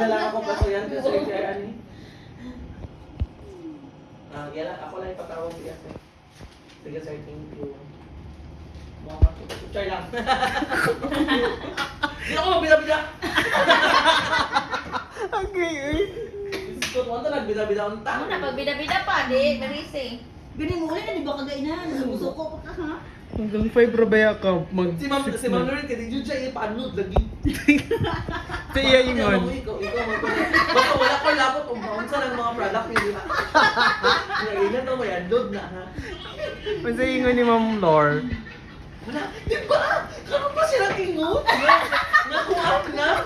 na lang ako pasayan sa Sir Ani. Yan ako lang ipatawag siya sir. Sige sir, thank you. Char lang. Hindi ako magbida-bida. Okay, eh. Gusto ko ito nagbida-bida ang Ako na, pag bida-bida pa, di, Marisi. Gani mo ulit na di ba kagainan? Gusto ko pa ka ha? Hanggang 5 rabaya ka. Si Ma'am Lauren, kaya di siya ipaanood lagi. Sa iya ingon. Ikaw, baka wala ko labot kung maunsa lang mga product niyo. Ngayon na may unload na ha. Sa ingon ni Ma'am Lor. Wala, di ba? Karoon pa sila kingot? Nakuha na?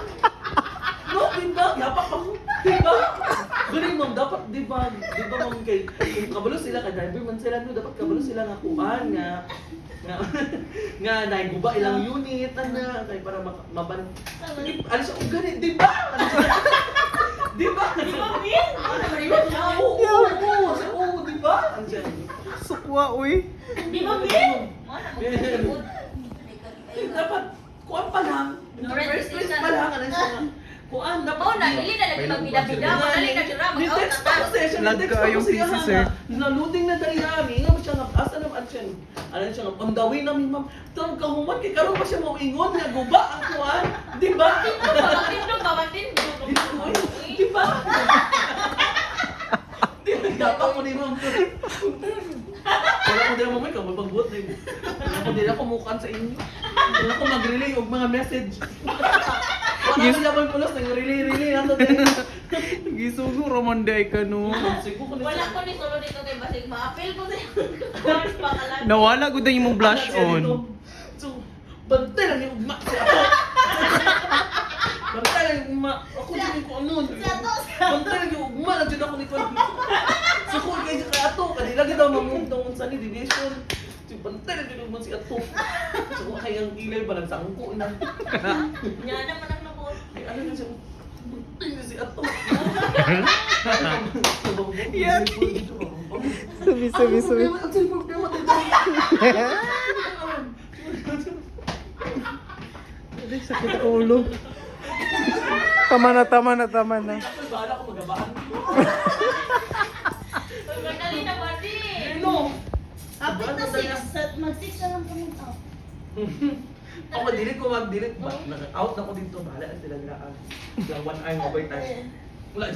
No, di ba? Yapak ako. Di ba? Galing ma'am, dapat di ba? Di ba ma'am kay kung kabalo sila ka driver man sila no, dapat kabalo sila nga kuan nga naiguba ilang unit ana kay para maban. Ano siya og ganit, di ba? Di ba? Di ba, Bin? Ano na, Marina? Oo, di ba? Ano siya? Sukwa, uy. Di ba, Bin? Ano, Dapat kuan pa lang. First place pa lang ano siya. Kuan dapat. Oo, nahili na lagi magbida-bida. Madali na siya, mag-out Ni-text na pa ko ka. siya, Lag ni-text ka pa ko yung siya, PC, ha, sir. Naluding na dali namin, nga siya nga, asa naman siya, ano siya nga, on the way namin, ma'am, tawag kahuman, kay karon pa siya mauingon, nga guba ang kuan, di ba? Matindog ba, matindog? Di ba? Di ba, dapat mo ni ma'am. Wala ko din mo may kababagbuot na yun. Wala ko din ako mukan sa inyo. Wala ko mag-relay og mga message. Wala ko yaman pulos, nang-relay nato din. Gisugo romanday ka no. Wala ko ni solo dito kay basig ma-appeal ko sa course pa kalan. Nawala gud ang imong blush on. So, bantay lang yung ugma si Ato. Bantay lang yung ugma. Ako din ko ano. Bantay lang yung ugma. Nandiyan ako ni Kwan. So, kung kay Ato, kanila daw mamutong sa ni division. So, bantay lang yung ugma si Ato. So, kayang ilay ba lang sangko na. Nya naman ang lubot. Ay, ano na siya? Bantay na si Ato. Yati. Sabi. Ang problema tayo. Ay, sakit ulo. Tama na. Ako'y bahala ko magabaan. Madali na ba di? Ano? Kapit na 6. Mag-6 na lang kami to. Ako mag-delete. Naka-out na ko dito. Bahala na sila nila. Yung 1 hour overtime.